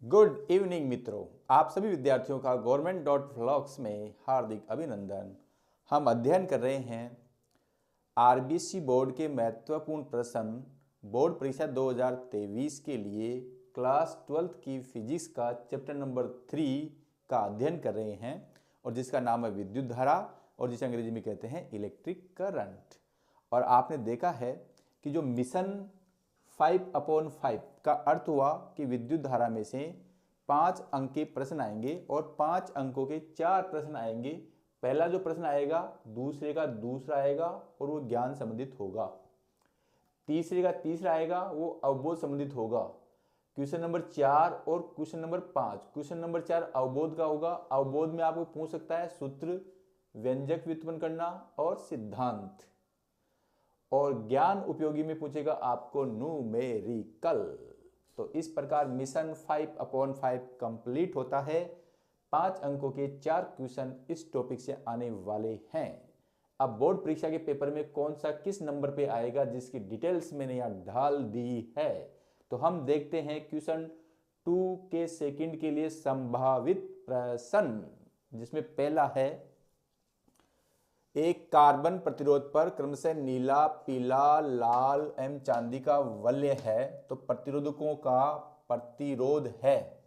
Good evening मित्रों, आप सभी विद्यार्थियों का government.vlogs में हार्दिक अभिनंदन। हम अध्ययन कर रहे हैं आरबीसी बोर्ड के महत्वपूर्ण प्रश्न बोर्ड परीक्षा 2023 के लिए क्लास 12th की फिजिक्स का चैप्टर नंबर 3 का अध्ययन कर रहे हैं और जिसका नाम है विद्युत धारा और जिसे अंग्रेजी में कहते हैं इलेक्ट्रिक करंट। और आपने देखा है कि जो मिशन 5/5 का अर्थ हुआ कि विद्युत धारा में से 5 अंक के प्रश्न आएंगे और 5 अंकों के 4 प्रश्न आएंगे। पहला जो प्रश्न आएगा दूसरे का दूसरा आएगा और वो ज्ञान संबंधित होगा। तीसरे का तीसरा आएगा वो अवबोध संबंधित होगा। क्वेश्चन नंबर 4 और क्वेश्चन नंबर 5। क्वेश्चन नंबर 4 अवबोध का होगा। अवबोध में आपको पूछ सकता है सूत्र, व्यंजक व्युत्पन्न करना और सिद्धांत। और ज्ञान उपयोगी में पूछेगा आपको न्यूमेरिकल। तो इस प्रकार मिशन 5/5 कंप्लीट होता है। 5 अंकों के 4 क्वेश्चन इस टॉपिक से आने वाले हैं। अब बोर्ड परीक्षा के पेपर में कौन सा किस नंबर पे आएगा जिसकी डिटेल्स मैंने यहाँ ढाल दी है। तो हम देखते हैं क्वेश्चन 2 के सेकंड के लिए संभावित प्रश्न, जिसमें पहला है एक कार्बन प्रतिरोध पर क्रमशः नीला, पीला, लाल एवं चांदी का वलय है तो प्रतिरोधकों का प्रतिरोध है।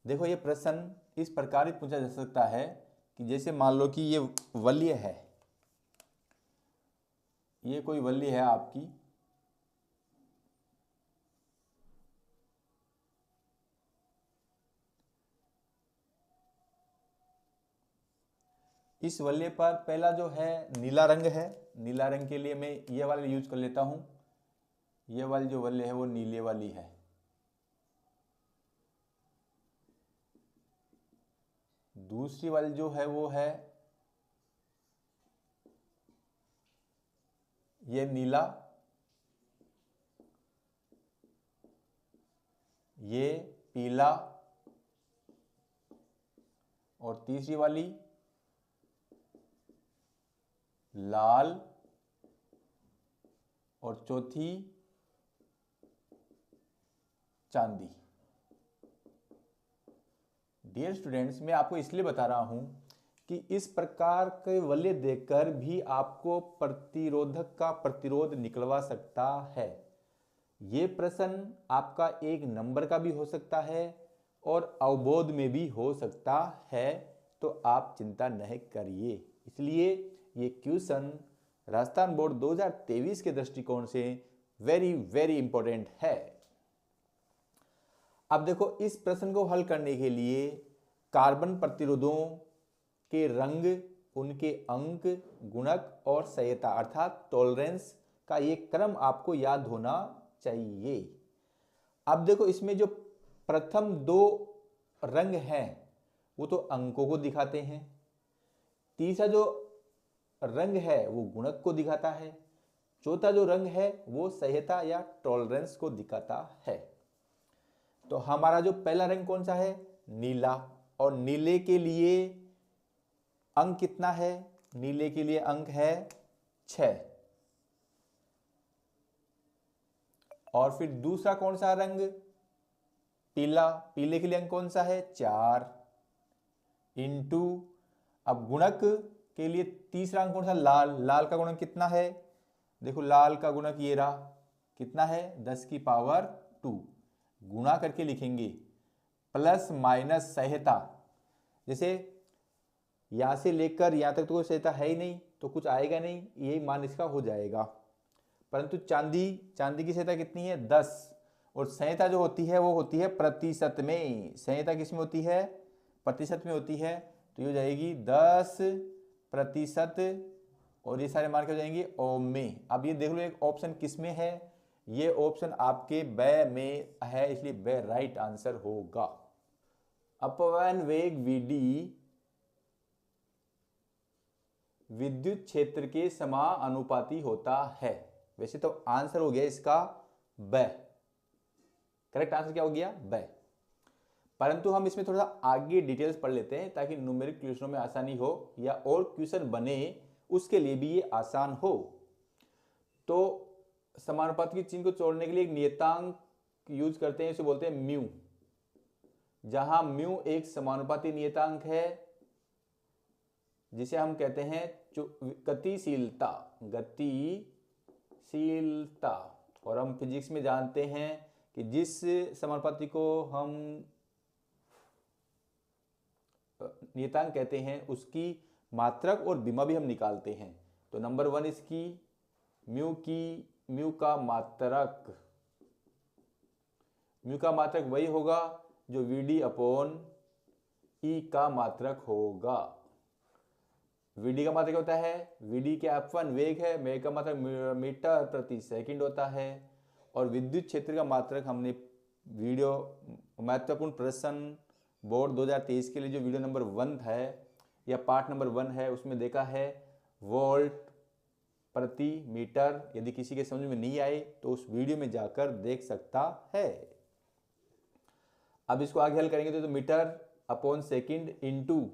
देखो ये प्रश्न इस प्रकार पूछा जा सकता है कि जैसे मान लो कि ये वलय है, ये कोई वलय है आपकी, इस वलय पर पहला जो है नीला रंग है। नीला रंग के लिए मैं ये वाला यूज कर लेता हूं। ये वाली जो वलय है वो नीले वाली है। दूसरी वाली जो है वो है ये नीला, ये पीला और तीसरी वाली लाल और चौथी चांदी। डियर स्टूडेंट्स, मैं आपको इसलिए बता रहा हूं कि इस प्रकार के वलय देखकर भी आपको प्रतिरोधक का प्रतिरोध निकलवा सकता है। ये प्रश्न आपका 1 नंबर का भी हो सकता है और अवबोध में भी हो सकता है, तो आप चिंता नहीं करिए। इसलिए ये क्वेश्चन राजस्थान बोर्ड 2023 के दृष्टिकोण से वेरी वेरी इंपॉर्टेंट है। अब देखो इस प्रश्न को हल करने के लिए कार्बन प्रतिरोधों के रंग, उनके अंक, गुणक और संयता अर्थात टॉलरेंस का ये क्रम आपको याद होना चाहिए। अब देखो इसमें जो प्रथम 2 रंग हैं वो तो अंकों को दिखाते हैं। तीसरा जो रंग है वो गुणक को दिखाता है। चौथा जो रंग है वो संयता या टॉलरेंस को दिखाता है। तो हमारा जो पहला रंग कौन सा है? नीला। और नीले के लिए अंक कितना है? नीले के लिए अंक है 6। और फिर दूसरा कौन सा रंग? पीला। पीले के लिए अंक कौन सा है? 4 इंटू, अब गुणक के लिए तीसरा अंक कौन सा? लाल। लाल का गुणक कितना है? देखो लाल का गुणक ये रहा, कितना है? 10 की पावर 2। गुणा करके लिखेंगे प्लस माइनस संयता। जैसे यहां से लेकर यहां तक तो कोई संयता है ही नहीं तो कुछ आएगा नहीं, यही मान इसका हो जाएगा। परंतु चांदी की संयता कितनी है? 10। और संयता जो होती है वो होती है प्रतिशत में। संयता किस में होती है? प्रतिशत में होती है। तो ये हो जाएगी 10% और ये सारे मान के हो जाएंगे ओम में। अब ये देख लो एक ऑप्शन किस में है? ये ऑप्शन आपके ब में है, इसलिए ब राइट आंसर होगा। अपवहन वेग Vd विद्युत क्षेत्र के समानुपाती होता है। वैसे तो आंसर हो गया इसका ब। करेक्ट आंसर क्या हो गया? ब। परंतु हम इसमें थोड़ा सा आगे डिटेल्स पढ़ लेते हैं ताकि न्यूमेरिक क्वेश्चनों में आसानी हो या और क्वेश्चन बने उसके लिए भी ये आसान हो। तो समानुपाती के चिन्ह को छोड़ने के लिए एक नियतांक यूज करते हैं, इसे बोलते हैं म्यू। जहां म्यू एक समानुपाती नियतांक है जिसे हम कहते हैं गतिशीलता। गतिशीलता, और हम फिजिक्स में जानते हैं कि जिस समानुपाती को हम नियतांक कहते हैं उसकी मात्रक और बीमा भी हम निकालते हैं। तो नंबर 1 इसकी म्यू का मात्रक वही होगा जो VD अपॉन E का मात्रक होगा। VD का मात्रक होता है, VD क्या F1 वेग है, वेग का मात्रक मीटर प्रति सेकंड होता है। और विद्युत क्षेत्र का मात्रक हमने वीडियो महत्वपूर्ण प्रश्न बोर्ड 2023 के लिए जो वीडियो नंबर 1 है या पार्ट नंबर 1 है उसमें देखा है, वोल्ट प्रति मीटर। यदि किसी के समझ में नहीं आए तो उस वीडियो में जाकर देख सकता है। अब इसको आगे हल करेंगे तो metre upon second into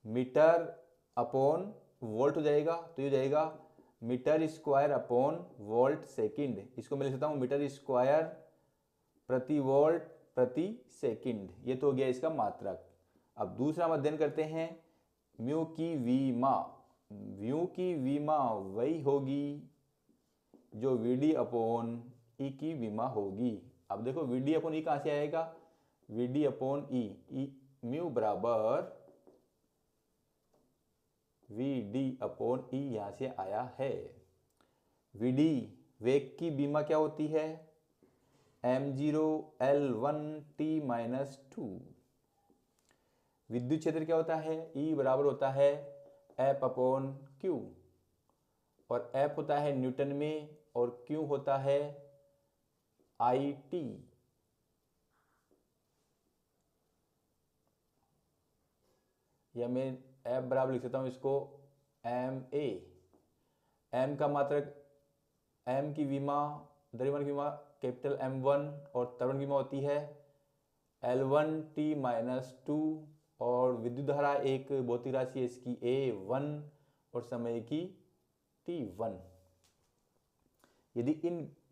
metre upon volt हो जाएगा। तो ये हो जाएगा metre square upon volt second. इसको मैं लिख सकता हूँ मीटर स्क्वायर प्रति वोल्ट प्रति सेकंड। ये तो हो गया इसका मात्रक। अब दूसरा हम अध्ययन करते हैं म्यू की विमा वही होगी जो VD अपॉन E की विमा होगी। अब देखो VD अपॉन E कहाँ से आएगा, VD अपॉन E, म्यू बराबर VD अपॉन E यहाँ से आया है। VD वेग की विमा क्या होती है, m0 L1 t-2। विद्युत क्षेत्र क्या होता है, E बराबर होता है F अपॉन Q, और F होता है न्यूटन में और Q होता है IT। या मैं F बराबर लिख सकता हूँ इसको MA। M का मात्रक, M की विमा, द्रव्यमान की विमा कैपिटल M1 और त्वरण की विमा होती है L1 t-2, और विद्युत धारा एक भौतिक राशि है इसकी A1 और समय की T1। यदि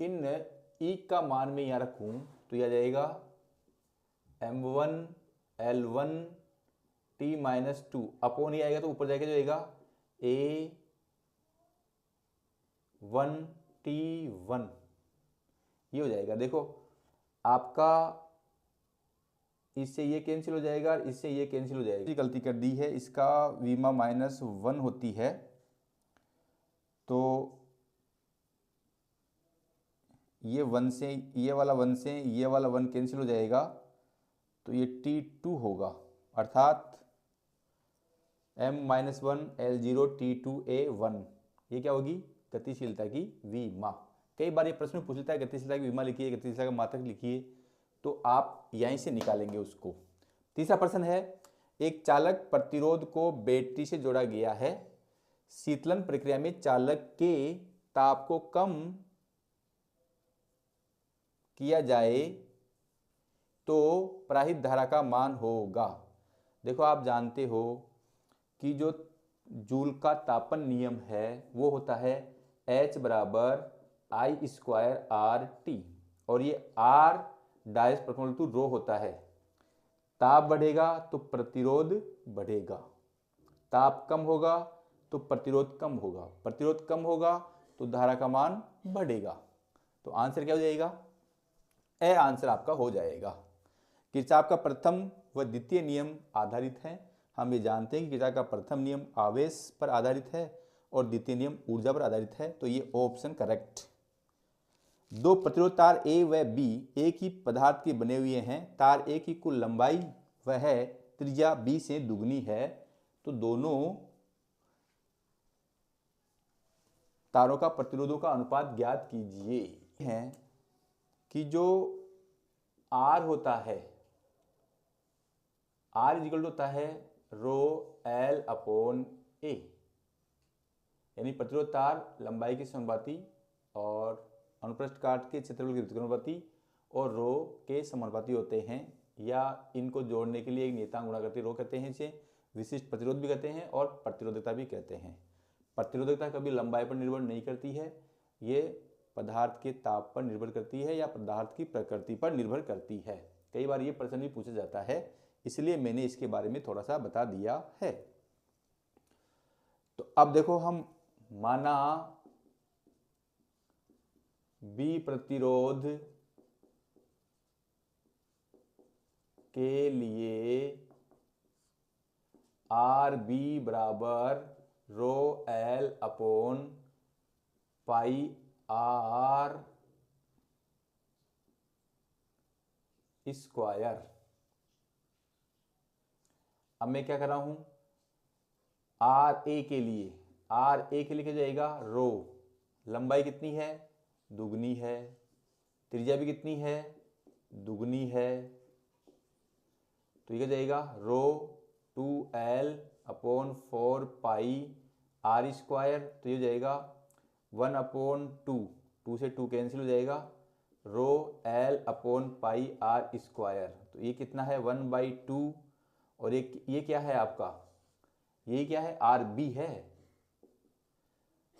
इन E का मान में यहाँ रखूं तो यह जाएगा M1 L1 t-2 अपॉन ही आएगा तो ऊपर जाएगा जो आएगा A1 T1। ये हो जाएगा। देखो आपका इससे ये कैंसिल हो जाएगा, इससे ये कैंसिल हो जाएगा। गलती कर दी है, इसका विमा -1 होती है तो ये 1 से ये वाला 1 से ये वाला 1 कैंसिल हो जाएगा तो ये T2 होगा, अर्थात M-1 L0 T2A1। ये क्या होगी, गतिशीलता की विमा। कई बार ये प्रश्न पूछ लेता है गतिशीलता की विमा लिखिए, गतिशीलता का मात्रक लिखिए, तो आप यहीं से निकालेंगे उसको। तीसरा प्रश्न है, एक चालक प्रतिरोध को बैटरी से जोड़ा गया है। शीतलन प्रक्रिया में चालक के ताप को कम किया जाए तो प्रवाहित धारा का मान होगा। देखो आप जानते हो कि जो जूल का तापन नियम है वो होता है H बराबर I²RT, और ये R डाइस प्रपोर्शनल टू रो होता है। ताप बढ़ेगा तो प्रतिरोध बढ़ेगा, ताप कम होगा तो प्रतिरोध कम होगा, प्रतिरोध कम होगा तो धारा का मान बढ़ेगा। तो आंसर क्या हो जाएगा, ए आंसर आपका हो जाएगा। किरचॉफ का प्रथम व द्वितीय नियम आधारित है। हम ये जानते हैं कि किरचॉफ का प्रथम नियम आवेश पर आधारित है और द्वितीय नियम ऊर्जा पर आधारित है, तो ये ऑप्शन करेक्ट। दो प्रतिरोध तार A व B एक ही पदार्थ के बने हुए हैं। तार A की कुल लंबाई वह त्रिज्या B से दुगनी है, तो दोनों तारों का प्रतिरोधों का अनुपात ज्ञात कीजिए। है कि जो R होता है, R इक्वल होता है रो L अपॉन A, यानी प्रतिरोध तार लंबाई के समानुपाती और अनुप्रस्थ काट के क्षेत्रफल के व्युत्क्रमानुपाती और रो के समानुपाती होते हैं, या इनको जोड़ने के लिए एक नियतांक गुणा करते रो कहते हैं, इसे विशिष्ट प्रतिरोध भी कहते हैं और प्रतिरोधकता भी कहते हैं। प्रतिरोधकता कभी लंबाई पर निर्भर नहीं करती है, ये पदार्थ के ताप पर निर्भर करती है या पदार्थ की प्रकृति पर निर्भर करती है। कई बार ये प्रश्न भी पूछा जाता है, इसलिए मैंने इसके बारे में थोड़ा सा बता दिया है। तो अब देखो, हम माना बी प्रतिरोध के लिए आर बी बराबर rho L upon pi R square. अब मैं क्या कर रहा हूं, आर ए के लिए क्या जाएगा, रो, लंबाई कितनी है, दुगनी है, त्रिज्या भी कितनी है, दुगनी है, तो ये क्या जाएगा, rho 2l upon 4 pi R square, तो ये जाएगा 1 अपॉन 2 से 2 कैंसिल हो जाएगा, rho L upon pi R square, तो ये कितना है 1/2, और ये क्या है आपका, ये क्या है, आर बी है,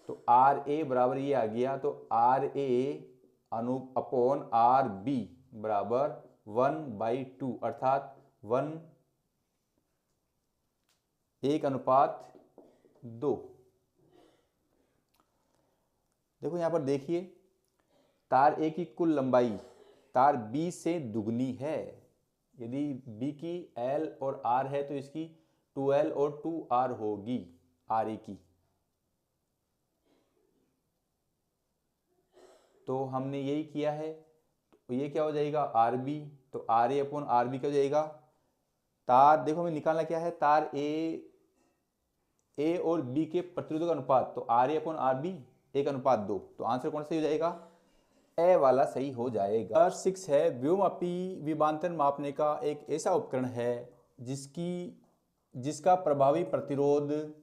तो आर ए बराबर ये आ गया, तो आर ए अनु अपॉन आर बी बराबर 1/2, अर्थात 1:2। देखो यहां पर देखिए, तार ए की कुल लंबाई तार बी से दुगनी है। यदि बी की एल और आर है तो इसकी 2l और 2r होगी, आर ए की। तो हमने यही किया है, तो ये क्या हो जाएगा, आर बी, तो R A upon R B क्या हो जाएगा, तार देखो हमें निकालना क्या है, तार ए और बी के प्रतिरोध का अनुपात, तो R A upon R B 1:2, तो आंसर कौन सा हो जाएगा, ए वाला सही हो जाएगा। नंबर 6 है, व्योममापी विभवांतर मापने का एक ऐसा उपकरण है जिसका प्रभावी प्रतिरोध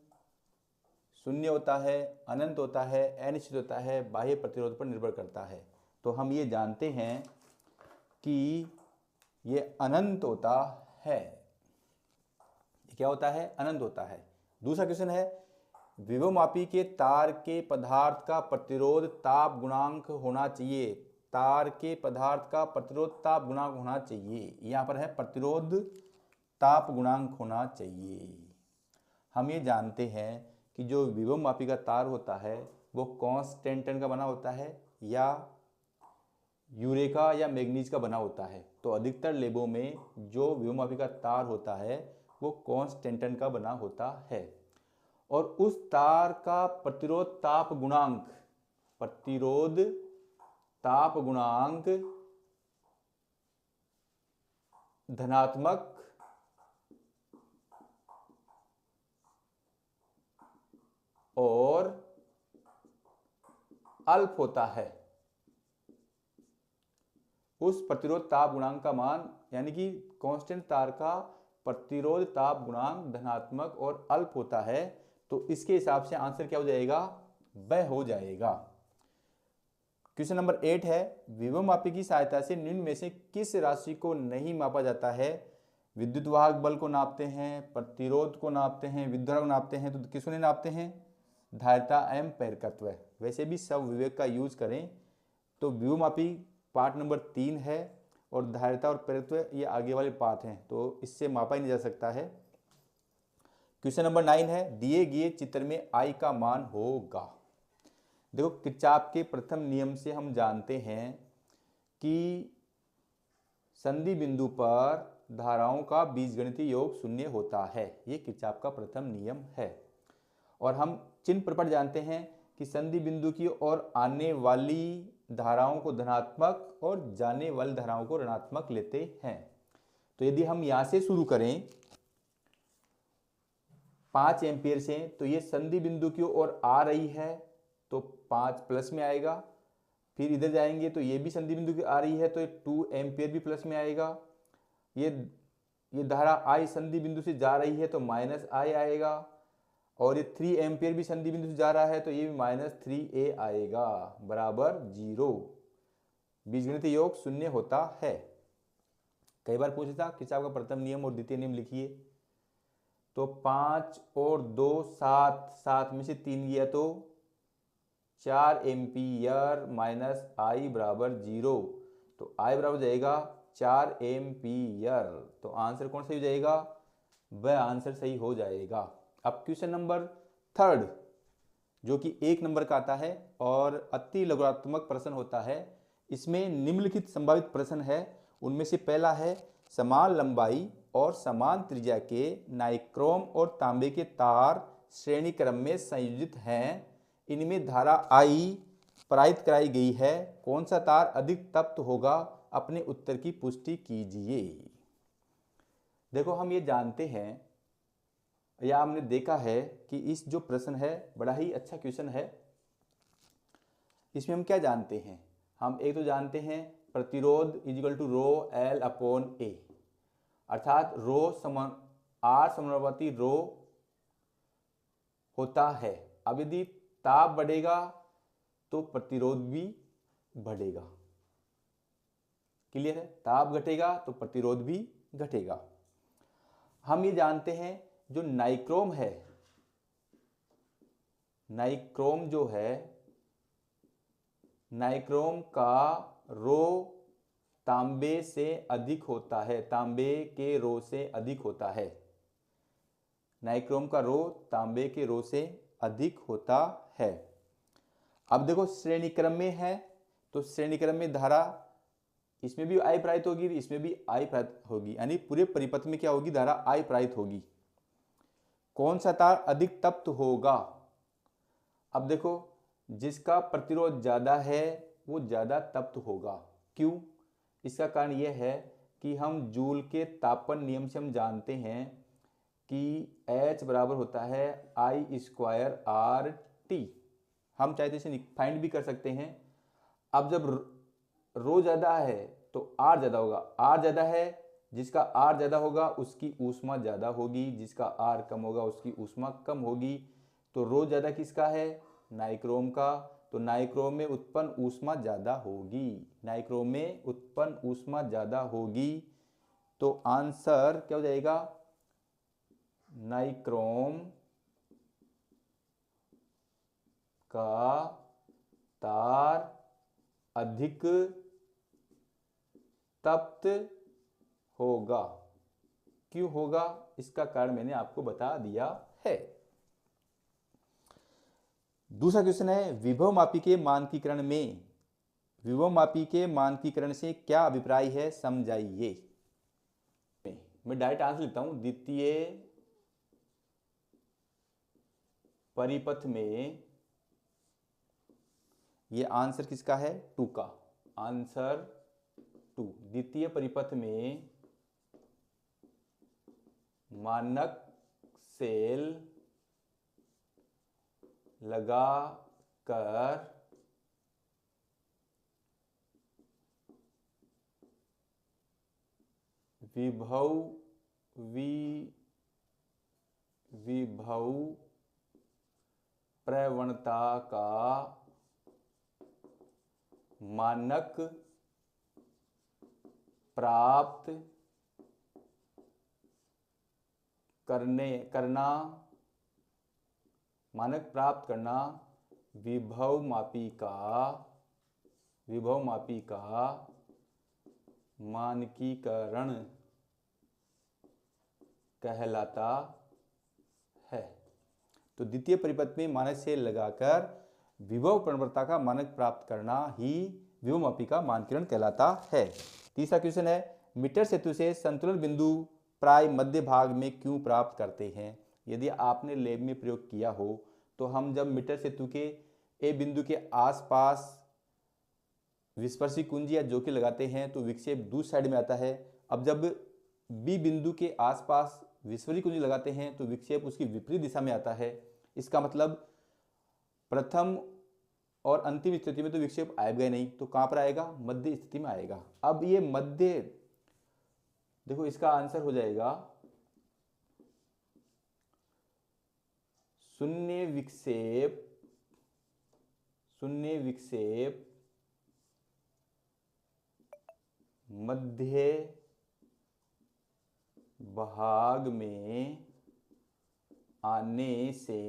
शून्य होता है, अनंत होता है, अनिश्चित होता है, बाह्य प्रतिरोध पर निर्भर करता है। तो हम ये जानते हैं कि ये अनंत होता है। क्या होता है, अनंत होता है। दूसरा क्वेश्चन है, विभवमापी के तार के पदार्थ का प्रतिरोध ताप गुणांक होना चाहिए। तार के पदार्थ का प्रतिरोध ताप गुणांक होना चाहिए, यहां पर है प्रतिरोध ताप गुणांक होना चाहिए। हम ये जानते हैं कि जो विभवमापी का तार होता है वो कांस्टेंट का बना होता है या यूरेका या मैग्नीज का बना होता है। तो अधिकतर लैबों में जो विभवमापी का तार होता है वो कांस्टेंट का बना होता है, और उस तार का प्रतिरोध ताप गुणांक धनात्मक और अल्प होता है। उस प्रतिरोध ताप गुणांक का मान, यानी कि कांस्टेंट तार का प्रतिरोध ताप गुणांक धनात्मक और अल्प होता है, तो इसके हिसाब से आंसर क्या हो जाएगा, वह हो जाएगा। क्वेश्चन नंबर 8 है, विभवमापी की सहायता से निम्न में से किस राशि को नहीं मापा जाता है। विद्युत वाहक बल को नापते हैं, प्रतिरोध को नापते हैं, विद्युत धारा को नापते हैं, तो किसको नहीं नापते हैं, धारिता एवं प्रेरकत्व। वैसे भी सब विवेक का यूज करें तो विभवमापी पार्ट नंबर 3 है और धारिता और प्रेरकत्व ये आगे वाले पार्ट हैं, तो इससे मापा ही नहीं जा सकता है। क्वेश्चन नंबर 9 है, दिए गए चित्र में I का मान होगा। देखो किरचॉफ के प्रथम नियम से हम जानते हैं कि संधि बिंदु पर धाराओं का बीजगणितीय योग शून्य होता है। ये किरचॉफ का प्रथम नियम है। और हम चिन्ह प्रपट जानते हैं कि संधि बिंदु की ओर आने वाली धाराओं को धनात्मक और जाने वाली धाराओं को ऋणात्मक लेते हैं। तो यदि हम यहां से शुरू करें 5 एम्पियर से, तो ये संधि बिंदु की ओर आ रही है तो 5 प्लस में आएगा। फिर इधर जाएंगे तो ये भी संधि बिंदु की आ रही है तो 2 एम्पियर भी प्लस में आएगा। ये धारा I संधि बिंदु से जा रही है तो -I आएगा, और ये 3 एम्पियर भी संधि बिंदु से जा रहा है तो ये भी -3A आएगा बराबर 0। बीजगणितीय योग शून्य होता है। कई बार पूछा था किरचॉफ का प्रथम नियम और द्वितीय नियम लिखिए, तो 5 और 2 7, 7 में से 3 गया तो 4 एम्पियर -I बराबर 0, तो I बराबर जाएगा 4 एम्पीयर। तो आंसर कौन सही हो जाएगा? वह आंसर सही हो जाएगा। अब क्वेश्चन नंबर 3 जो कि 1 नंबर का आता है और अति लघुत्तमक प्रश्न होता है। इसमें निम्नलिखित संभावित प्रश्न है। उनमें से पहला है, समान लंबाई और समान त्रिज्या के नाइक्रोम और तांबे के तार श्रेणी क्रम में संयोजित हैं। इनमें धारा I प्रवाहित कराई गई है। कौन सा तार अधिक तप्त होगा? अपने उत्तर की पुष्टि कीजिए। देखो, हम ये जानते हैं या हमने देखा है कि इस जो प्रश्न है बड़ा ही अच्छा क्वेश्चन है। इसमें हम क्या जानते हैं? हम एक तो जानते हैं प्रतिरोध is equal to rho L upon A, अर्थात रो समान आर समानुपाती रो होता है। अब यदि ताप बढ़ेगा तो प्रतिरोध भी बढ़ेगा। क्लियर है? ताप घटेगा तो प्रतिरोध भी घटेगा। हम ये जानते हैं जो नाइक्रोम है, नाइक्रोम जो है, नाइक्रोम का रो तांबे से अधिक होता है, तांबे के रो से अधिक होता है। नाइक्रोम का रो तांबे के रो से अधिक होता है। अब देखो, श्रेणी क्रम में है तो श्रेणी क्रम में धारा इसमें भी I प्रवाहित होगी, इसमें भी I प्रवाहित होगी, यानी पूरे परिपथ में क्या होगी? धारा I प्रवाहित होगी। कौन सा तार अधिक तप्त होगा? अब देखो, जिसका प्रतिरोध ज्यादा है वो ज्यादा तप्त होगा। क्यों? इसका कारण यह है कि हम जूल के तापन नियम से हम जानते हैं कि H बराबर होता है I स्क्वायर RT। हम चाहे तो इसे फाइंड भी कर सकते हैं। अब जब रो ज्यादा है तो R ज्यादा होगा। R ज्यादा है, जिसका R ज्यादा होगा उसकी ऊष्मा ज्यादा होगी, जिसका R कम होगा उसकी ऊष्मा कम होगी। तो रो ज्यादा किसका है? नाइक्रोम का। तो नाइक्रोम में उत्पन्न ऊष्मा ज्यादा होगी, नाइक्रोम में उत्पन्न ऊष्मा ज्यादा होगी। तो आंसर क्या हो जाएगा? नाइक्रोम का तार अधिक तप्त होगा। क्यों होगा? इसका कारण मैंने आपको बता दिया है। दूसरा क्वेश्चन है, विभवमापी के मानकीकरण में विभवमापी के मानकीकरण से क्या अभिप्राय है? समझाइए। मैं डायरेक्ट आंसर लिखता हूं। द्वितीय परिपथ में, ये आंसर किसका है? 2 का। आंसर 2। द्वितीय परिपथ में मानक सेल लगाकर विभव प्रवणता का मानक प्राप्त करना विभवमापी का मानकीकरण कहलाता है। तो द्वितीय परिपथ में मानक सेल लगाकर विभव प्रवणता का मानक प्राप्त करना ही विभवमापी का मानकीकरण कहलाता है। तीसरा क्वेश्चन है, मीटर सेतु से संतुलन बिंदु प्राय मध्य भाग में क्यों प्राप्त करते हैं? यदि आपने लैब में प्रयोग किया हो तो हम जब मीटर सेतु के ए बिंदु के आसपास विस्पर्शी कुंजी या जोकी लगाते हैं तो विक्षेप दूसरी साइड में आता है। अब जब बी बिंदु के आसपास विस्फोरी कुंजी लगाते हैं तो विक्षेप उसकी विपरीत दिशा में आता है। इसका मतलब प्रथम और अंतिम स्थिति में तो विक्षेप आएगा नहीं, तो कहां पर आएगा? मध्य स्थिति में आएगा। अब ये मध्य, देखो इसका आंसर हो जाएगा शून्य विक्षेप मध्य भाग में आने से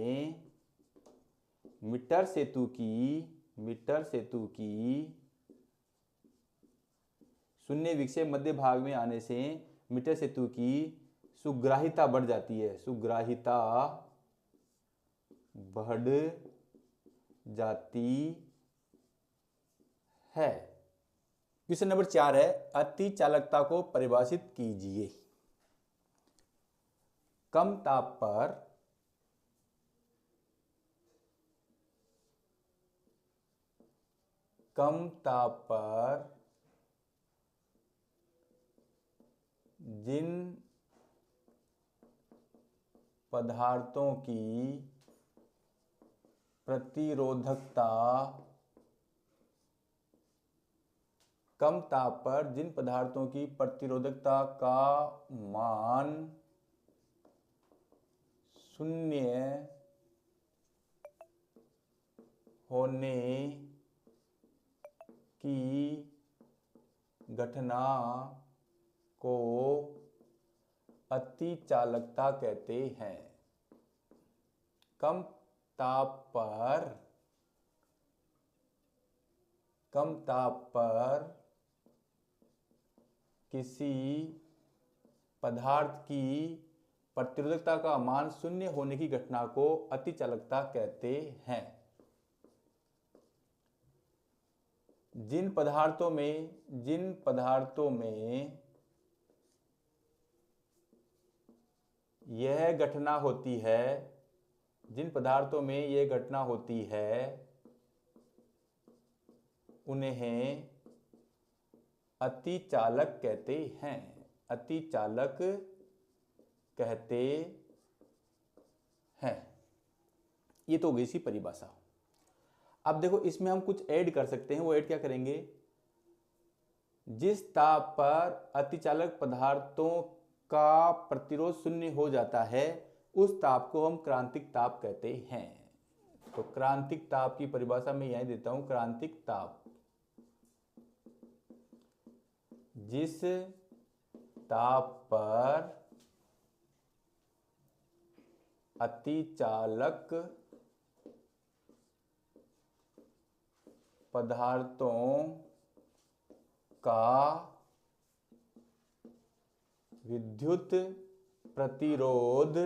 मीटर सेतु की शून्य विक्षेप मध्य भाग में आने से मीटर सेतु की सुग्राहिता बढ़ जाती है, सुग्राहिता बढ़ जाती है। क्वेश्चन नंबर 4 है, अति चालकता को परिभाषित कीजिए। कम ताप पर जिन पदार्थों की प्रतिरोधकता कम ताप पर जिन पदार्थों की प्रतिरोधकता का मान 0 होने की घटना को अति चालकता कहते हैं। कम ताप पर किसी पदार्थ की प्रतिरोधकता का मान 0 होने की घटना को अति चालकता कहते हैं। जिन पदार्थों में यह घटना होती है, जिन पदार्थों में यह घटना होती है उन्हें अति चालक कहते हैं, अति चालक कहते हैं। ये तो हो गई इसी परिभाषा। अब देखो इसमें हम कुछ ऐड कर सकते हैं। वो ऐड क्या करेंगे, जिस ताप पर अतिचालक पदार्थों का प्रतिरोध 0 हो जाता है उस ताप को हम क्रांतिक ताप कहते हैं। तो क्रांतिक ताप की परिभाषा मैं यहीं देता हूं, क्रांतिक ताप जिस ताप पर अतिचालक पदार्थों का विद्युत प्रतिरोध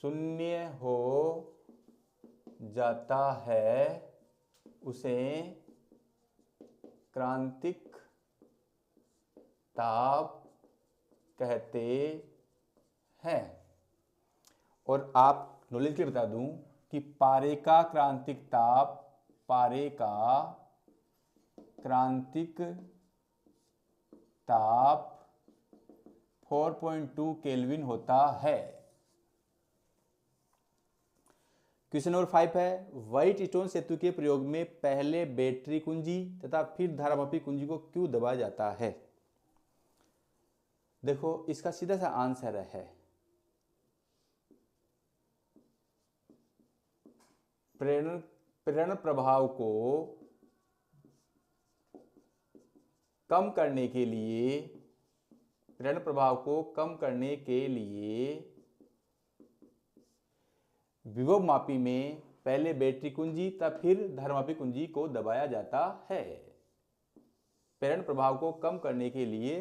0 हो जाता है उसे क्रांतिक ताप कहते हैं। और आप नॉलेज के लिए बता दूं कि पारे का क्रांतिक ताप 4.2 केल्विन होता है। क्वेश्चन नंबर 5 है, व्हाइट स्टोन सेतु के प्रयोग में पहले बैटरी कुंजी तथा फिर धारामापी कुंजी को क्यों दबाया जाता है? देखो इसका सीधा सा आंसर है प्रेरण प्रभाव को कम करने के लिए विभव मापी में पहले बैटरी कुंजी तब फिर धारामापी कुंजी को दबाया जाता है। प्रेरण प्रभाव को कम करने के लिए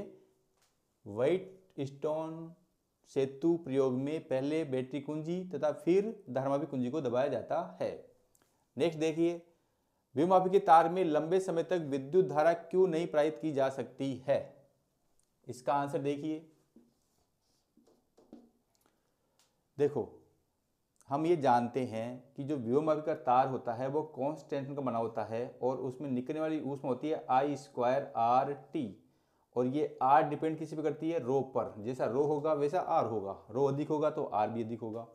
व्हाइट स्टोन सेतु प्रयोग में पहले बैटरी कुंजी तथा फिर धारामापी कुंजी को दबाया जाता है। नेक्स्ट देखिए, विभवमापी के तार में लंबे समय तक विद्युत धारा क्यों नहीं प्रवाहित की जा सकती है? इसका आंसर देखिए। देखो हम ये जानते हैं कि जो विभवमापी का तार होता है वो कांस्टेंट का बना होता है और उसमें निकलने वाली ऊष्मा होती है I²RT और ये R डिपेंड किसी पे करती है, रो पर। जैसा रो होगा वैसा R होगा, रो अधिक होगा तो R भी अधिक होगा।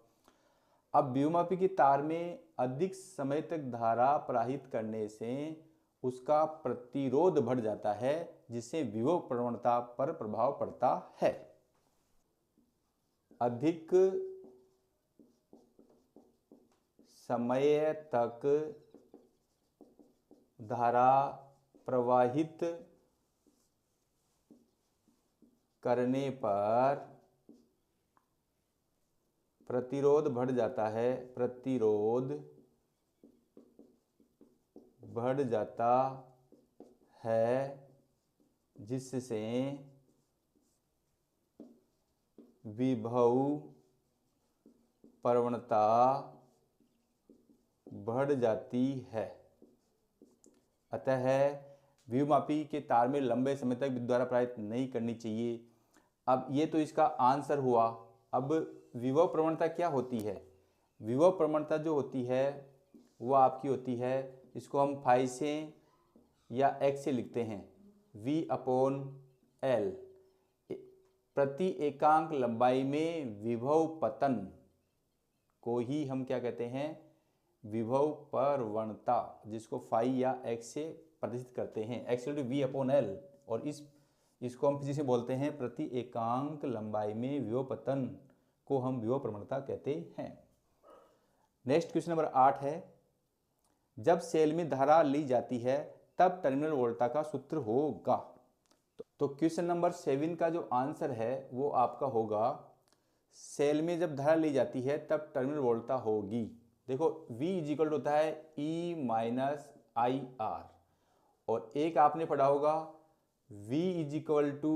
अब विभवमापी के तार में अधिक समय तक धारा प्रवाहित करने से उसका प्रतिरोध बढ़ जाता है जिससे विभव प्रवणता पर प्रभाव पड़ता है। अधिक समय तक धारा प्रवाहित करने पर प्रतिरोध बढ़ जाता है, प्रतिरोध बढ़ जाता है जिससे विभव प्रवणता बढ़ जाती है। अतः विभवमापी के तार में लंबे समय तक विद्युत धारा प्रवाहित नहीं करनी चाहिए। अब ये तो इसका आंसर हुआ। अब विभव प्रवणता क्या होती है? विभव प्रवणता जो होती है वो आपकी होती है, इसको हम फाई से या एक्स से लिखते हैं, V/L। प्रति एकांक लंबाई में विभव पतन को ही हम क्या कहते हैं? विभव प्रवणता, जिसको फाई या एक्स से प्रदर्शित करते हैं, x V/L। और इसको हम फिजिक्स से बोलते हैं प्रति एकांक लंबाई में विभव पतन को हम विभव प्रवणता कहते हैं। नेक्स्ट क्वेश्चन नंबर 8 है, जब सेल में धारा ली जाती है तब टर्मिनल वोल्टा का सूत्र होगा। तो क्वेश्चन नंबर 7 का जो आंसर है वो आपका होगा, सेल में जब धारा ली जाती है तब टर्मिनल वोल्टा होगी। देखो V इक्वल होता है E-IR, और एक आपने पढ़ा होगा V इक्वल टू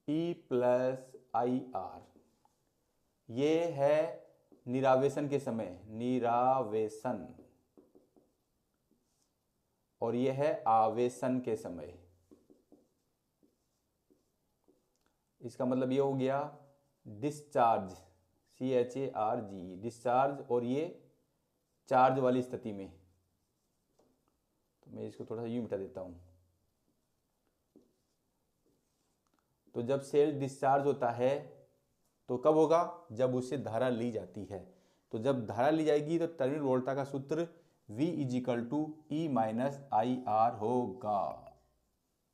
E+IR। ये है निरावेशन के समय, निरावेशन, और यह है आवेशन के समय। इसका मतलब ये हो गया डिस्चार्ज, CHARG, डिस्चार्ज, और ये चार्ज वाली स्थिति में। तो मैं इसको थोड़ा सा यूं मिटा देता हूं। तो जब सेल डिस्चार्ज होता है तो कब होगा? जब उससे धारा ली जाती है। तो जब धारा ली जाएगी तो टर्मिनल वोल्टा का सूत्र V इक्वल टू E-IR होगा।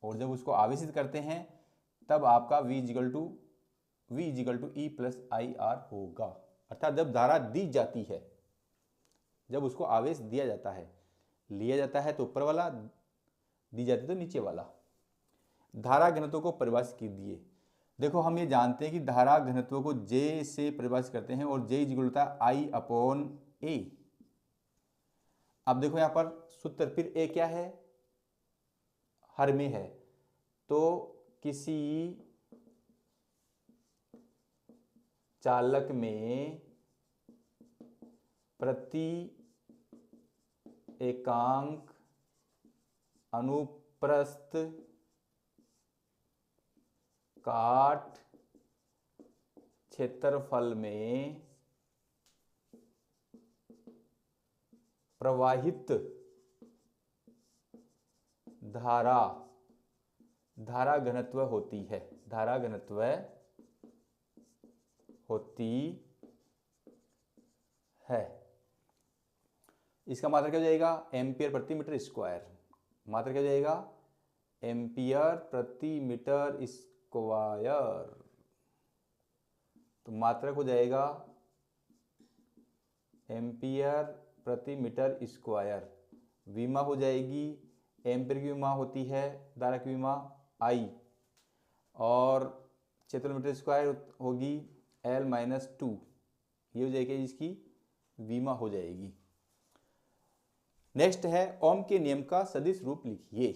और जब उसको आवेशित करते हैं तब आपका V इक्वल टू E+IR होगा। अर्थात जब धारा दी जाती है, जब उसको आवेश दिया जाता है, लिया जाता है तो ऊपर वाला, दी जाती तो नीचे वाला। धारा घनत्व को परिभाषित कीजिए। देखो हम ये जानते हैं कि धारा घनत्व को J से परिभाषित करते हैं, और J इक्वल होता है I/A। अब देखो यहाँ पर सूत्र, फिर A क्या है? हर में है। तो किसी चालक में प्रति एकांक अनुप्रस्थ काट क्षेत्रफल में प्रवाहित धारा घनत्व होती है, धारा घनत्व होती है। इसका मात्रा क्या हो जाएगा? एम्पियर प्रति मीटर स्क्वायर। मात्रा क्या हो जाएगा? एम्पियर प्रति मीटर स्क्वायर। तो मात्रक हो जाएगा एम्पियर प्रति मीटर स्क्वायर। विमा हो जाएगी, एम्पियर की विमा होती है, धारा की विमा I, और क्षेत्रफल मीटर स्क्वायर होगी L-2। ये हो जाएगी इसकी विमा हो जाएगी। नेक्स्ट है ओम के नियम का सदिश रूप लिखिए।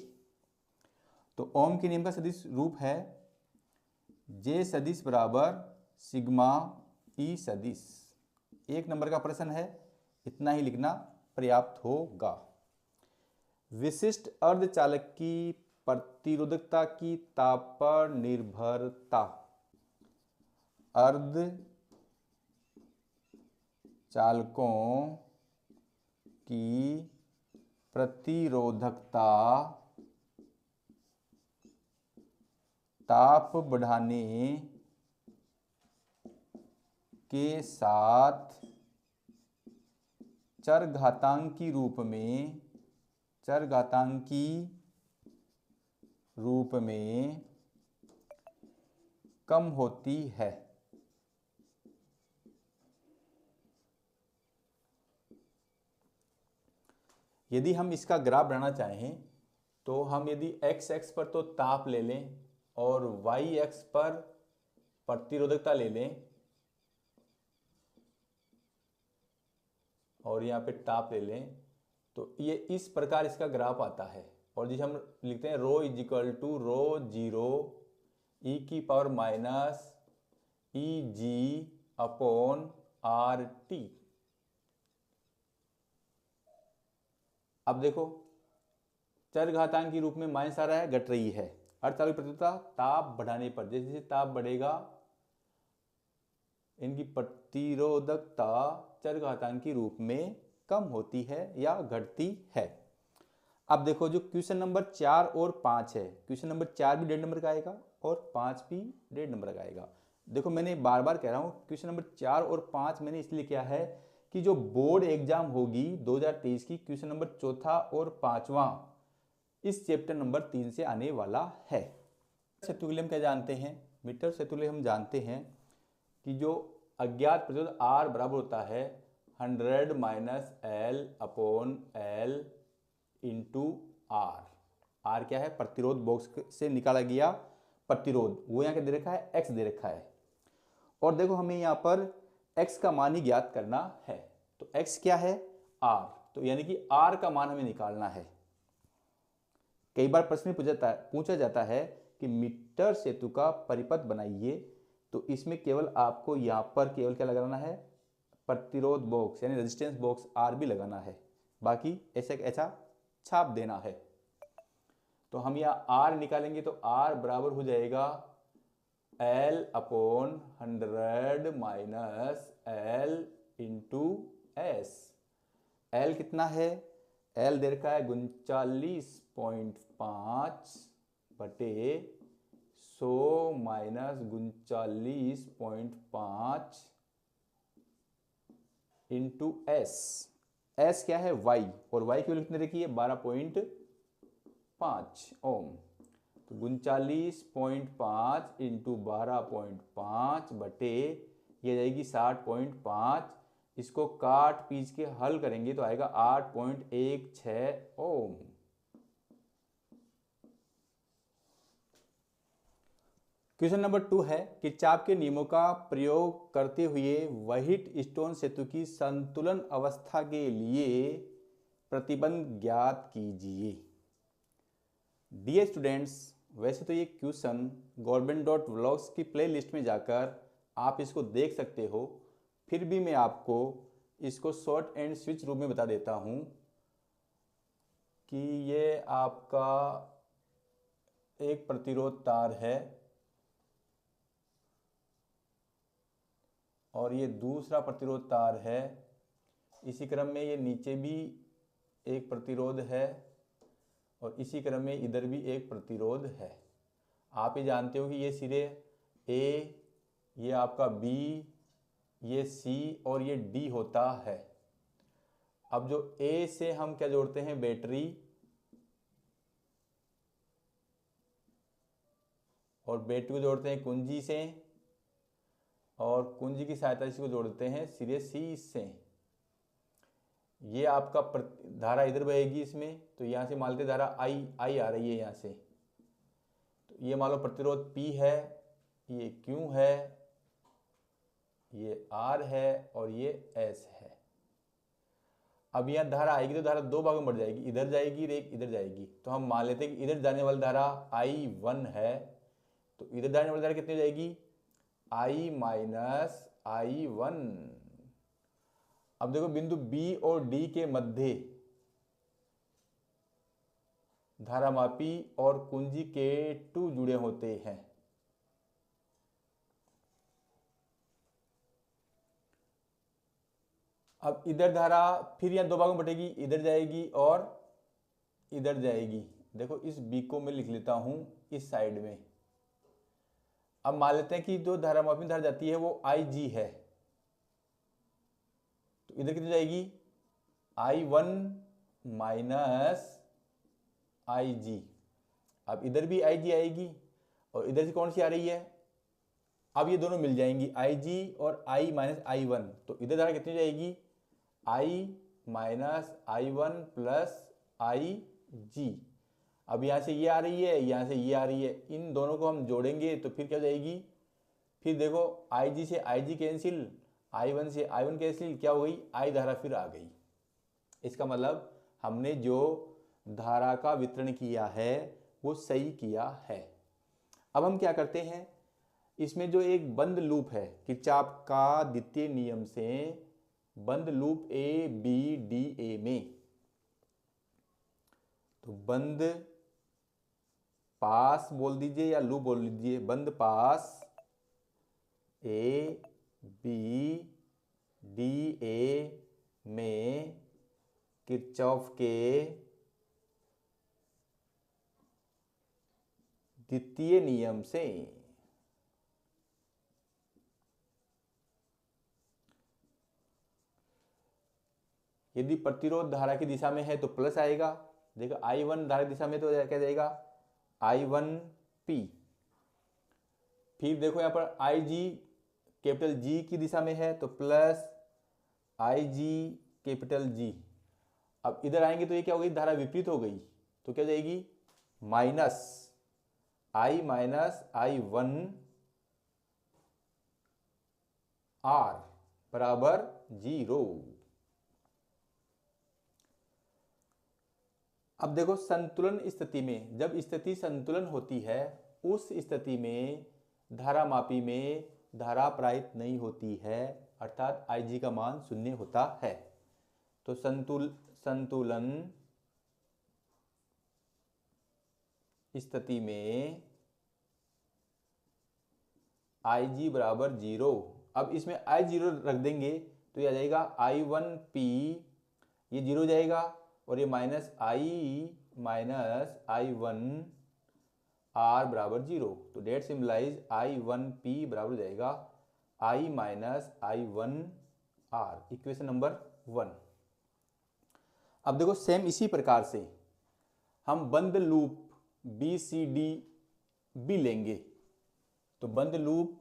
तो ओम के नियम का सदिश रूप है J सदिश बराबर सिग्मा E सदिश। 1 नंबर का प्रश्न है, इतना ही लिखना पर्याप्त होगा। विशिष्ट अर्धचालक की प्रतिरोधकता की ताप पर निर्भरता। अर्धचालकों की प्रतिरोधकता ताप बढ़ाने के साथ चरघातांकी रूप में कम होती है। यदि हम इसका ग्राफ बनाना चाहें तो हम यदि x एक्स पर तो ताप ले लें और y एक्स पर प्रतिरोधकता ले लें, और यहाँ पे ताप ले लें, तो ये इस प्रकार इसका ग्राफ आता है। और जिसे हम लिखते हैं रो इज इक्वल टू रो 0 ई की पावर माइनस ई जी अपॉन आर टी। अब देखो चरघातांक के रूप में माइनस आ रहा है, घट रही है। अर्धचालक प्रतिरोधकता ताप बढ़ाने पर जैसे जैसे ताप बढ़ेगा इनकी प्रतिरोधकता चरघातांक के रूप में कम होती है या घटती है। अब देखो जो क्वेश्चन नंबर 4 और 5 है, क्वेश्चन नंबर 4 भी 1.5 नंबर का आएगा और 5 भी 1.5 नंबर का आएगा। देखो मैंने बार बार कह रहा हूँ क्वेश्चन नंबर 4 और 5 मैंने इसलिए किया है कि जो बोर्ड एग्जाम होगी 2023 की, क्वेश्चन नंबर 4 और 5वां इस चैप्टर नंबर 3 से आने वाला है। सेतु के लिए हम क्या जानते हैं, मीटर सेतु के लिए हम जानते हैं कि जो अज्ञात प्रतिरोध R बराबर होता है 100 minus L upon L into R. R क्या है, प्रतिरोध बॉक्स से निकाला गया प्रतिरोध, वो यहाँ क्या दे रखा है, एक्स दे रखा है। और देखो हमें यहाँ पर एक्स का मान ही ज्ञात करना है, तो एक्स क्या है, आर, तो यानी कि आर का मान हमें निकालना है। कई बार प्रश्न पूछा जाता है कि मीटर सेतु का परिपथ बनाइए, तो इसमें केवल आपको यहाँ पर केवल क्या लगाना है, प्रतिरोध बॉक्स यानी रेजिस्टेंस बॉक्स आर भी लगाना है, बाकी ऐसा ऐसा छाप देना है। तो हम यहाँ आर निकालेंगे तो आर बराबर हो जाएगा L upon 100 minus L into S. L कितना है, एल दे रखा है 39.5 बटे 100 माइनस 39.5 इंटू एस। एस क्या है, वाई, और वाई की वैल्यू कितनी रखी है 12.5 ओम। तो 39.5 इंटू 12.5 बटे ये जाएगी 60.5। इसको काट पीस के हल करेंगे तो आएगा 8.16 ओम। क्वेश्चन नंबर 2 है कि चाप के नियमों का प्रयोग करते हुए व्हाइट स्टोन सेतु की संतुलन अवस्था के लिए प्रतिबंध ज्ञात कीजिए। डियर स्टूडेंट्स, वैसे तो ये क्वेश्चन government.vlogs की प्लेलिस्ट में जाकर आप इसको देख सकते हो, फिर भी मैं आपको इसको शॉर्ट एंड स्विच रूप में बता देता हूँ कि ये आपका एक प्रतिरोध तार है और ये दूसरा प्रतिरोध तार है। इसी क्रम में ये नीचे भी एक प्रतिरोध है और इसी क्रम में इधर भी एक प्रतिरोध है। आप ये जानते हो कि ये सिरे ए, ये आपका बी, ये सी और ये डी होता है। अब जो ए से हम क्या जोड़ते हैं, बैटरी, और बैटरी को जोड़ते हैं कुंजी से, और कुंजी की सहायता से इसको जोड़ते हैं सिरे सी से। ये आपका धारा इधर बहेगी इसमें, तो यहाँ से मान लेते धारा आई आ रही है यहाँ से, तो ये मान लो प्रतिरोध P है, ये Q है, ये R है और ये S है। अब यहाँ धारा आएगी तो धारा दो भागों में बढ़ जाएगी, इधर जाएगी और एक इधर जाएगी। तो हम मान लेते हैं कि इधर जाने वाली धारा I1 है, तो इधर जाने वाली धारा कितनी हो जाएगी, I माइनस I1। अब देखो बिंदु B और D के मध्य धारामापी और कुंजी K2 जुड़े होते हैं। अब इधर धारा फिर यहाँ दो भागों में बटेगी, इधर जाएगी और इधर जाएगी। देखो इस B को मैं लिख लेता हूं इस साइड में। अब मान लेते हैं कि जो धारामापी धारा जाती है वो IG है, तो इधर कितनी जाएगी, I1 माइनस IG। अब इधर भी IG आएगी और इधर से कौन सी आ रही है, अब ये दोनों मिल जाएंगी IG और I माइनस I1, तो इधर धारा कितनी जाएगी, I minus I1 plus IG। अब यहाँ से ये आ रही है, यहाँ से ये आ रही है, इन दोनों को हम जोड़ेंगे तो फिर क्या जाएगी, फिर देखो IG से IG कैंसिल, I1 से I1 कैंसिल, क्या हो गई, I धारा फिर आ गई। इसका मतलब हमने जो धारा का वितरण किया है वो सही किया है। अब हम क्या करते हैं, इसमें जो एक बंद लूप है किरचॉफ का द्वितीय नियम से, बंद loop A B D A में, तो बंद पास बोल दीजिए या लूप बोल दीजिए, बंद पास ए बी डी ए में किरचॉफ के द्वितीय नियम से यदि प्रतिरोध धारा की दिशा में है तो प्लस आएगा। देखो I1 धारा की दिशा में तो क्या जाएगा I1P। फिर देखो यहाँ पर IG कैपिटल G की दिशा में है तो प्लस IG कैपिटल G। अब इधर आएंगे तो ये क्या हो गई, धारा विपरीत हो गई, तो क्या जाएगी minus I minus I1 R बराबर 0। अब देखो संतुलन स्थिति में, जब स्थिति संतुलन होती है उस स्थिति में धारामापी में धारा प्रवाहित नहीं होती है, अर्थात IG का मान 0 होता है। तो संतुलन स्थिति में IG बराबर 0। अब इसमें I0 रख देंगे तो यह आ जाएगा I1P, ये 0 जाएगा और ये माइनस माइनस I1 R बराबर 0। तो डेट सिंबलाइज I1P बराबर हो जाएगा I minus I1 R, equation number 1। अब देखो सेम इसी प्रकार से हम बंद लूप BCD लेंगे। तो बंद लूप,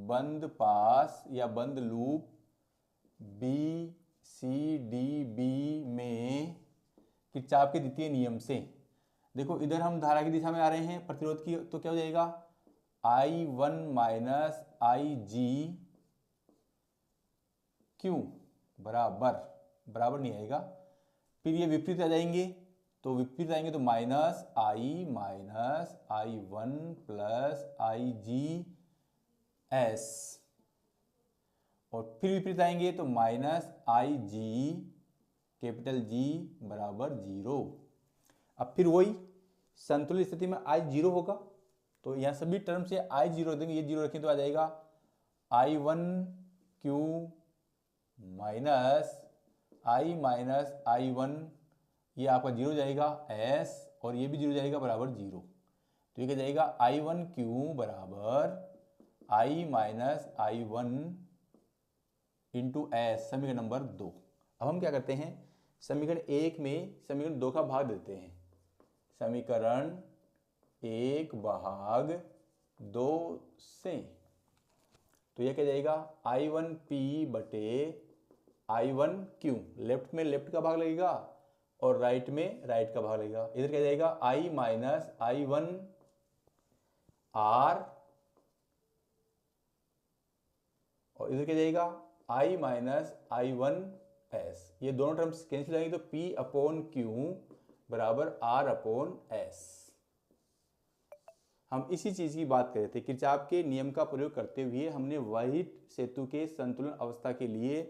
बंद पास या बंद लूप BCD में किरचॉफ के द्वितीय नियम से, देखो इधर हम धारा की दिशा में आ रहे हैं प्रतिरोध की, तो क्या हो जाएगा I1 माइनस IG Q बराबर नहीं आएगा। फिर ये विपरीत आ जाएंगे, तो विपरीत आएंगे तो minus I1 plus IG S, और फिर विपरीत आएंगे तो माइनस IG कैपिटल G बराबर 0। अब फिर वही संतुलित स्थिति में I 0 होगा, तो यहाँ सभी टर्म से I 0 रख देंगे, ये 0 रखें तो आ जाएगा I1Q minus I minus I1, ये आपका 0 जाएगा S, और ये भी 0 जाएगा बराबर 0। तो ये क्या जाएगा I1Q बराबर I minus I1 into S, समीकरण नंबर 2। अब हम क्या करते हैं, समीकरण 1 में समीकरण 2 का भाग देते हैं, समीकरण 1 भाग 2 से, तो यह क्या जाएगा I1P बटे I1Q, लेफ्ट में लेफ्ट का भाग लगेगा और राइट में राइट का भाग लगेगा। इधर क्या जाएगा I माइनस I1 R, और इधर क्या जाएगा I माइनस I1 S। ये दोनों टर्म्स कैंसिल आएंगे तो P अपॉन Q बराबर R अपॉन S। हम इसी चीज की बात कर रहे थे, किरचॉफ के नियम का प्रयोग करते हुए हमने व्हाइट सेतु के संतुलन अवस्था के लिए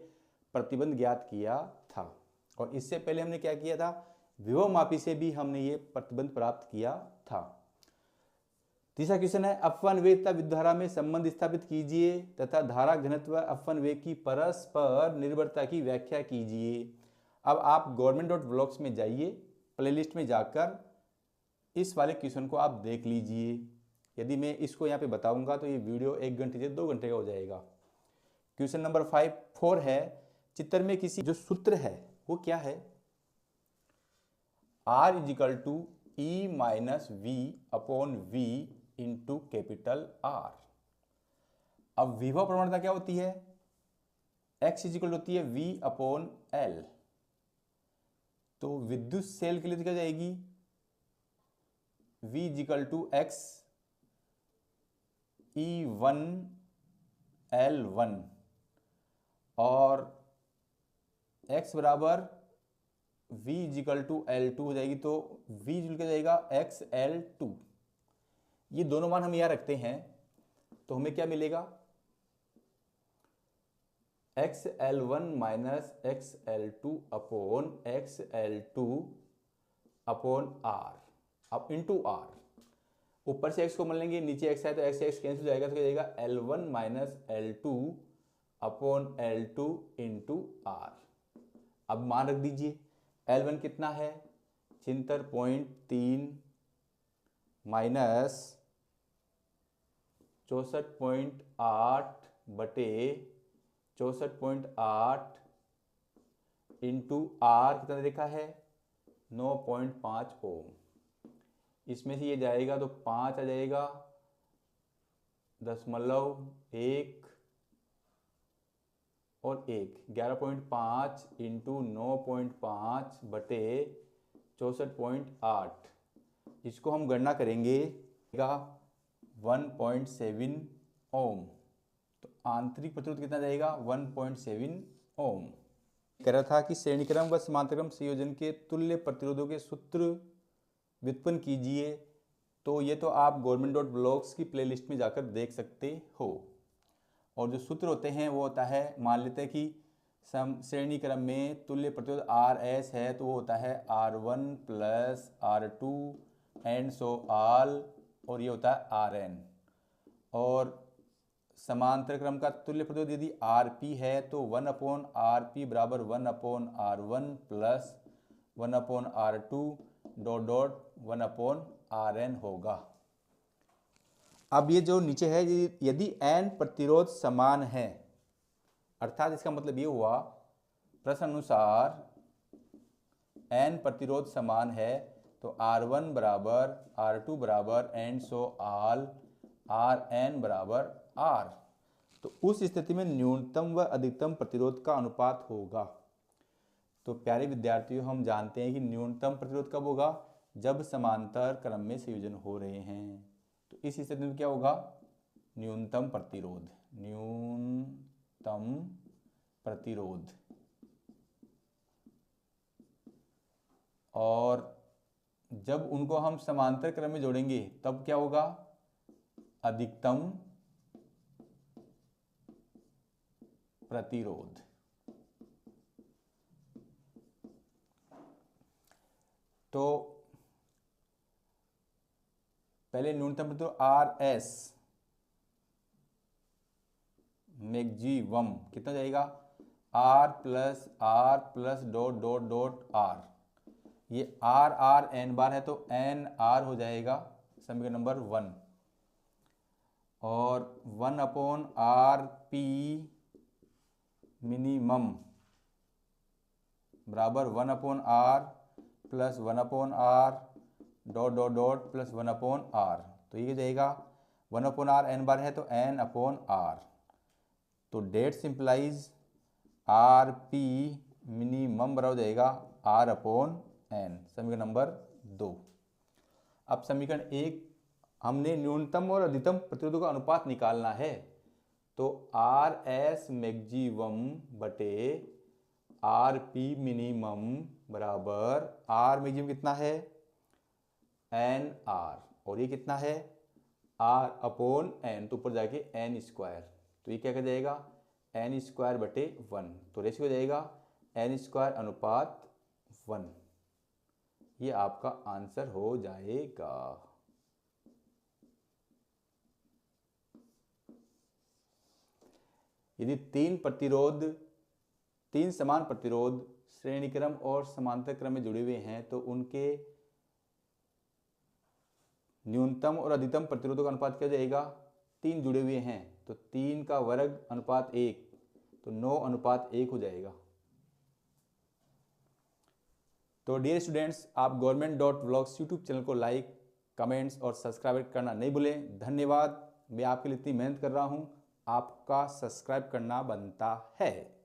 प्रतिबंध ज्ञात किया था, और इससे पहले हमने क्या किया था, विभव मापी से भी हमने ये प्रतिबंध प्राप्त किया था। तीसरा क्वेश्चन है अपवन वेग तथा विद्युत धारा में संबंध स्थापित कीजिए तथा धारा घनत्व अपवन वेग की परस्पर निर्भरता की व्याख्या कीजिए। अब आप government.vlogs में जाइए, प्लेलिस्ट में जाकर इस वाले क्वेश्चन को आप देख लीजिए। यदि मैं इसको यहाँ पे बताऊंगा तो ये वीडियो 1 घंटे से 2 घंटे का हो जाएगा। क्वेश्चन नंबर 4 है, चित्र में किसी जो सूत्र है वो क्या है, R equal to E minus V upon V into capital R। अब विभव प्रवणता क्या होती है, X इजिकल होती है V अपॉन L। तो विद्युत सेल के लिए क्या जाएगी V is equal to X E1 L1, और X बराबर V इजिकल टू L2 हो जाएगी, तो V जुल के जाएगा XL2। ये दोनों मान हम यहाँ रखते हैं तो हमें क्या मिलेगा, XL1 minus XL2 upon XL2 upon R, अब इंटू R। ऊपर से x को मान लेंगे, नीचे x है तो x से x कैंसिल हो जाएगा, तो क्या जाएगा L1 minus L2 upon L2 into R। अब मान रख दीजिए, L1 कितना है 76.3 माइनस 64.8 बटे 64.8 इंटू R कितना देखा है 9.5 ओम। इसमें से ये जाएगा तो 5 आ जाएगा, 0.1 और 1, 11.5 इंटू 9.5 बटे 64.8। इसको हम गणना करेंगे 1.7 ओम। तो आंतरिक प्रतिरोध कितना जाएगा 1.7 ओम। कह रहा था कि श्रेणीक्रम व समांतरक्रम संयोजन के तुल्य प्रतिरोधों के सूत्र व्युत्पन्न कीजिए। तो ये तो आप government.blogs की प्लेलिस्ट में जाकर देख सकते हो। और जो सूत्र होते हैं वो होता है, मान लेते हैं कि श्रेणी क्रम में तुल्य प्रतिरोध RS है तो वो होता है R1 plus R2 and so all, और ये होता है RN। और समांतर क्रम का तुल्य प्रतिरोध यदि RP है तो 1/RP बराबर 1/R1 plus 1/R2 dot dot 1/RN होगा। अब ये जो नीचे है, यदि n प्रतिरोध समान है, अर्थात इसका मतलब ये हुआ प्रश्न अनुसार n प्रतिरोध समान है तो R1 बराबर R2 बराबर एंड सो ऑल Rn बराबर R। तो उस स्थिति में न्यूनतम व अधिकतम प्रतिरोध का अनुपात होगा। तो प्यारे विद्यार्थियों, हम जानते हैं कि न्यूनतम प्रतिरोध कब होगा, जब समांतर क्रम में संयोजन हो रहे हैं। तो इस स्थिति में क्या होगा, न्यूनतम प्रतिरोध, न्यूनतम प्रतिरोध। और जब उनको हम समांतर क्रम में जोड़ेंगे तब क्या होगा, अधिकतम प्रतिरोध। तो पहले न्यूनतम प्रतिरोध RS मैक्सिमम कितना जाएगा, R plus dot dot dot R। ये R n बार है तो n R हो जाएगा समीकरण नंबर 1। और 1/RP मिनिमम बराबर 1/R plus 1/R dot dot dot plus 1/R। तो ये जाएगा 1/R n बार है तो n/R। तो डेट सिंप्लाइज RP मिनिमम बराबर हो जाएगा R/n, समीकरण नंबर 2। अब समीकरण 1, हमने न्यूनतम और अधिकतम प्रतिरोधों का अनुपात निकालना है। तो RS मैक्सिमम बटे RP मिनिमम बराबर R मैक्सिमम कितना है NR, और ये कितना है R/n, तो ऊपर जाके n स्क्वायर। तो ये क्या कर जाएगा n स्क्वायर बटे 1, तो रेशियो हो जाएगा n स्क्वायर अनुपात 1। ये आपका आंसर हो जाएगा। यदि तीन समान प्रतिरोध श्रेणी क्रम और समांतर क्रम में जुड़े हुए हैं तो उनके न्यूनतम और अधिकतम प्रतिरोधों का अनुपात क्या जाएगा, 3 जुड़े हुए हैं तो 3 का वर्ग अनुपात 1, तो 9/1 हो जाएगा। तो डियर स्टूडेंट्स, आप government.vlogs यूट्यूब चैनल को लाइक, कमेंट्स और सब्सक्राइब करना नहीं भूलें। धन्यवाद। मैं आपके लिए इतनी मेहनत कर रहा हूँ, आपका सब्सक्राइब करना बनता है।